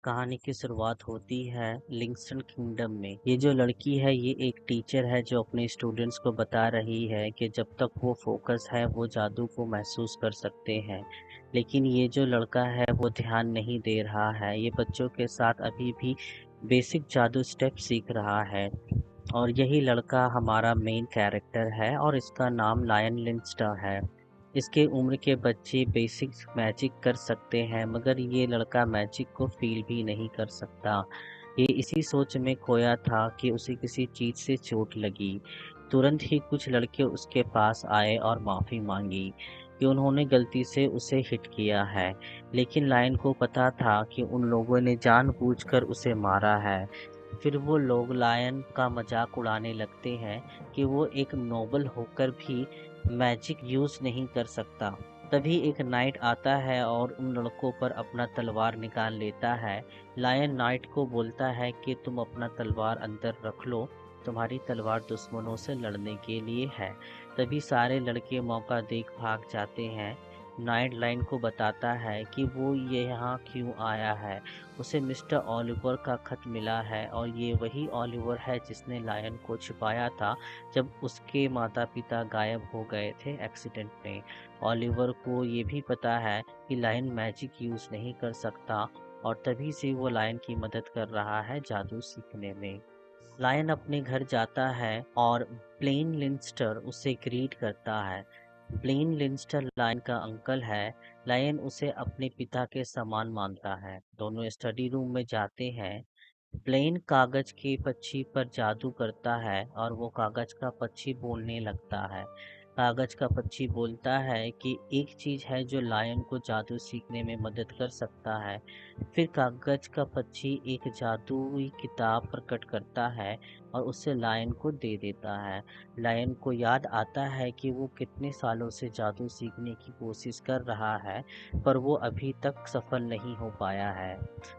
कहानी की शुरुआत होती है लिंक्सटन किंगडम में। ये जो लड़की है ये एक टीचर है जो अपने स्टूडेंट्स को बता रही है कि जब तक वो फोकस है वो जादू को महसूस कर सकते हैं। लेकिन ये जो लड़का है वो ध्यान नहीं दे रहा है, ये बच्चों के साथ अभी भी बेसिक जादू स्टेप सीख रहा है। और यही लड़का हमारा मेन कैरेक्टर है और इसका नाम लायन लिंस्टर है। इसके उम्र के बच्चे बेसिक मैजिक कर सकते हैं, मगर ये लड़का मैजिक को फील भी नहीं कर सकता। ये इसी सोच में खोया था कि उसे किसी चीज से चोट लगी। तुरंत ही कुछ लड़के उसके पास आए और माफी मांगी कि उन्होंने गलती से उसे हिट किया है। लेकिन लायन को पता था कि उन लोगों ने जानबूझकर उसे मारा है। फिर वो लोग लायन का मजाक उड़ाने लगते हैं कि वो एक नोबल होकर भी मैजिक यूज नहीं कर सकता। तभी एक नाइट आता है और उन लड़कों पर अपना तलवार निकाल लेता है। लायन नाइट को बोलता है कि तुम अपना तलवार अंदर रख लो, तुम्हारी तलवार दुश्मनों से लड़ने के लिए है। तभी सारे लड़के मौका देख भाग जाते हैं। नाइट लाइन को बताता है कि वो ये यहाँ क्यों आया है। उसे मिस्टर ऑलिवर का खत मिला है और ये वही ऑलिवर है जिसने लायन को छिपाया था जब उसके माता पिता गायब हो गए थे एक्सीडेंट में। ऑलिवर को ये भी पता है कि लायन मैजिक यूज नहीं कर सकता और तभी से वो लायन की मदद कर रहा है जादू सीखने में। लायन अपने घर जाता है और ब्लेन लिंस्टर उसे ग्रीट करता है। ब्लेन लिंस्टर लायन का अंकल है। लायन उसे अपने पिता के समान मानता है। दोनों स्टडी रूम में जाते हैं। ब्लेन कागज के पक्षी पर जादू करता है और वो कागज का पक्षी बोलने लगता है। कागज का पक्षी बोलता है कि एक चीज है जो लायन को जादू सीखने में मदद कर सकता है। फिर कागज का पक्षी एक जादुई किताब प्रकट करता है और उसे लायन को दे देता है। लायन को याद आता है कि वो कितने सालों से जादू सीखने की कोशिश कर रहा है, पर वो अभी तक सफल नहीं हो पाया है।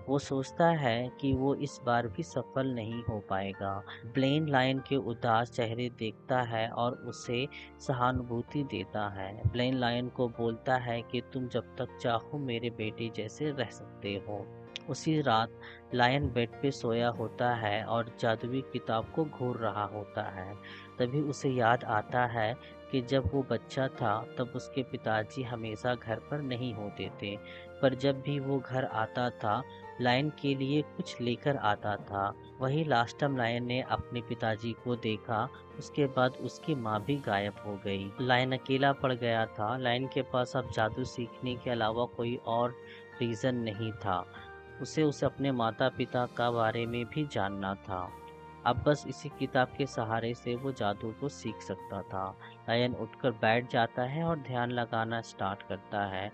वो सोचता है कि वो इस बार भी सफल नहीं हो पाएगा। ब्लेन लायन के उदास चेहरे देखता है और उसे सहानुभूति देता है। ब्लेन लायन को बोलता है कि तुम जब तक चाहो मेरे बेटे जैसे रह सकते हो। उसी रात लायन बेड पे सोया होता है और जादुई किताब को घूर रहा होता है। तभी उसे याद आता है कि जब वो बच्चा था तब उसके पिताजी हमेशा घर पर नहीं होते थे, पर जब भी वो घर आता था लायन के लिए कुछ लेकर आता था। वही लास्ट टाइम लायन ने अपने पिताजी को देखा, उसके बाद उसकी माँ भी गायब हो गई। लायन अकेला पड़ गया था। लायन के पास अब जादू सीखने के अलावा कोई और रीजन नहीं था। उसे अपने माता पिता का बारे में भी जानना था। अब बस इसी किताब के सहारे से वो जादू को सीख सकता था। लायन उठकर बैठ जाता है और ध्यान लगाना स्टार्ट करता है।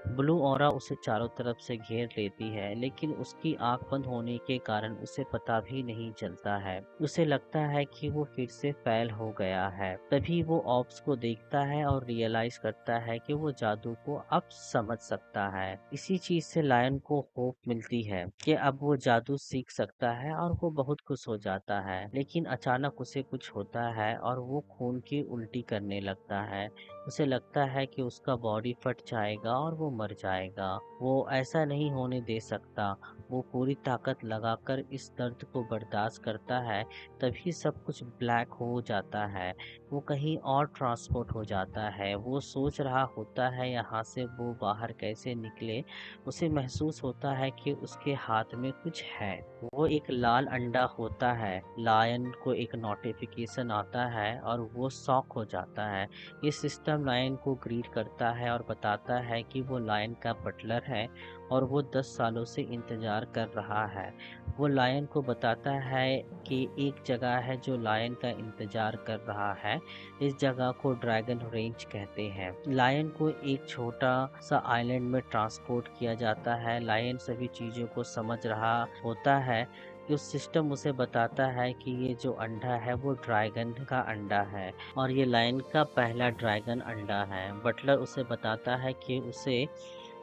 ब्लू ऑरा उसे चारों तरफ से घेर लेती है, लेकिन उसकी आंख बंद होने के कारण उसे पता भी नहीं चलता है। उसे लगता है कि वो फिर से फेल हो गया है। तभी वो ऑप्स को देखता है और रियलाइज करता है कि वो जादू को अब समझ सकता है। इसी चीज से लायन को होप मिलती है कि अब वो जादू सीख सकता है और वो बहुत खुश हो जाता है। लेकिन अचानक उसे कुछ होता है और वो खून की उल्टी करने लगता है। उसे लगता है कि उसका बॉडी फट जाएगा और वो मर जाएगा। वो ऐसा नहीं होने दे सकता। वो पूरी ताकत लगाकर इस दर्द को बर्दाश्त करता है। तभी सब कुछ ब्लैक हो जाता है। वो कहीं और ट्रांसपोर्ट हो जाता है। वो सोच रहा होता है यहाँ से वो बाहर कैसे निकले। उसे महसूस होता है कि उसके हाथ में कुछ है। वो एक लाल अंडा होता है। लायन को एक नोटिफिकेशन आता है और वो शॉक हो जाता है। ये सिस्टम लायन को ग्रीट करता है और बताता है कि वो लायन का बटलर है और वो 10 सालों से इंतजार कर रहा है। वो लायन को बताता है कि एक जगह है जो लायन का इंतजार कर रहा है। इस जगह को ड्रैगन रेंज कहते हैं। लायन को एक छोटा सा आइलैंड में ट्रांसपोर्ट किया जाता है। लायन सभी चीजों को समझ रहा होता है कि उस सिस्टम उसे बताता है कि ये जो अंडा है वो ड्रैगन का अंडा है और ये लायन का पहला ड्रैगन अंडा है। बटलर उसे बताता है कि उसे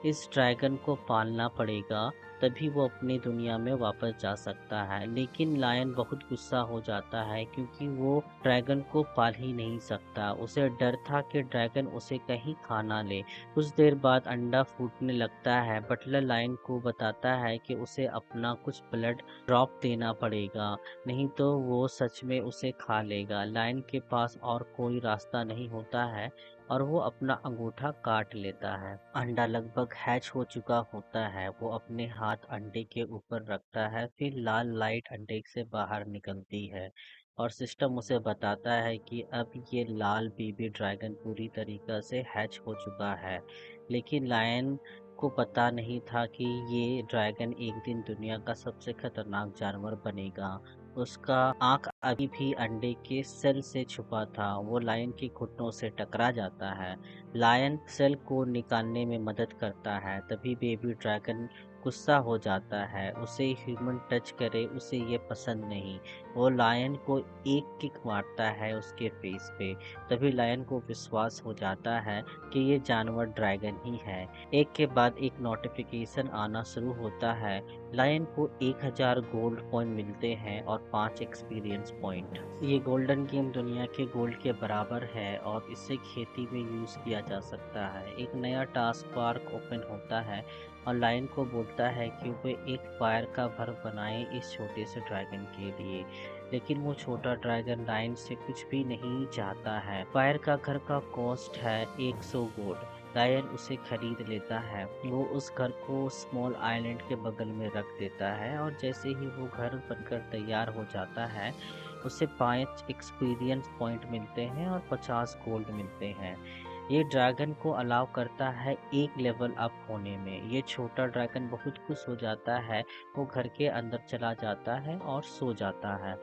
इस ड्रैगन को पालना पड़ेगा, तभी वो अपनी दुनिया में वापस जा सकता है। लेकिन लायन बहुत गुस्सा हो जाता है क्योंकि वो ड्रैगन को पाल ही नहीं सकता। उसे डर था कि ड्रैगन उसे कहीं खा ना ले। कुछ देर बाद अंडा फूटने लगता है। बटलर लायन को बताता है कि उसे अपना कुछ ब्लड ड्रॉप देना पड़ेगा, नहीं तो वो सच में उसे खा लेगा। लायन के पास और कोई रास्ता नहीं होता है और वो अपना अंगूठा काट लेता है। अंडा लगभग हैच हो चुका होता है। वो अपने हाथ अंडे के ऊपर रखता है, फिर लाल लाइट अंडे से बाहर निकलती है और सिस्टम उसे बताता है कि अब ये लाल बेबी ड्रैगन पूरी तरीके से हैच हो चुका है। लेकिन लायन को पता नहीं था कि ये ड्रैगन एक दिन दुनिया का सबसे खतरनाक जानवर बनेगा। उसका आँख अभी भी अंडे के सेल से छुपा था। वो लायन के घुटनों से टकरा जाता है। लायन सेल को निकालने में मदद करता है। तभी बेबी ड्रैगन गुस्सा हो जाता है। उसे ह्यूमन टच करे उसे ये पसंद नहीं। वो लायन को एक किक मारता है उसके फेस पे। तभी लायन को विश्वास हो जाता है कि ये जानवर ड्रैगन ही है। एक के बाद एक नोटिफिकेशन आना शुरू होता है। लायन को 1000 गोल्ड कॉइन मिलते हैं और 5 एक्सपीरियंस पॉइंट। ये गोल्डन गेम दुनिया के गोल्ड के बराबर है और इसे खेती में यूज किया जा सकता है। एक नया टास्क पार्क ओपन होता है और लायन को बोलता है कि वे एक फायर का घर बनाए इस छोटे से ड्रैगन के लिए। लेकिन वो छोटा ड्रैगन लायन से कुछ भी नहीं चाहता है। फायर का घर का कॉस्ट है 100 गोल्ड। लायन उसे खरीद लेता है। वो उस घर को स्मॉल आइलैंड के बगल में रख देता है और जैसे ही वो घर बनकर तैयार हो जाता है, उसे 5 एक्सपीरियंस पॉइंट मिलते हैं और 50 गोल्ड मिलते हैं। ये ड्रैगन को अलाउ करता है एक लेवल अप होने में। ये छोटा ड्रैगन बहुत खुश हो जाता है। वो घर के अंदर चला जाता है और सो जाता है।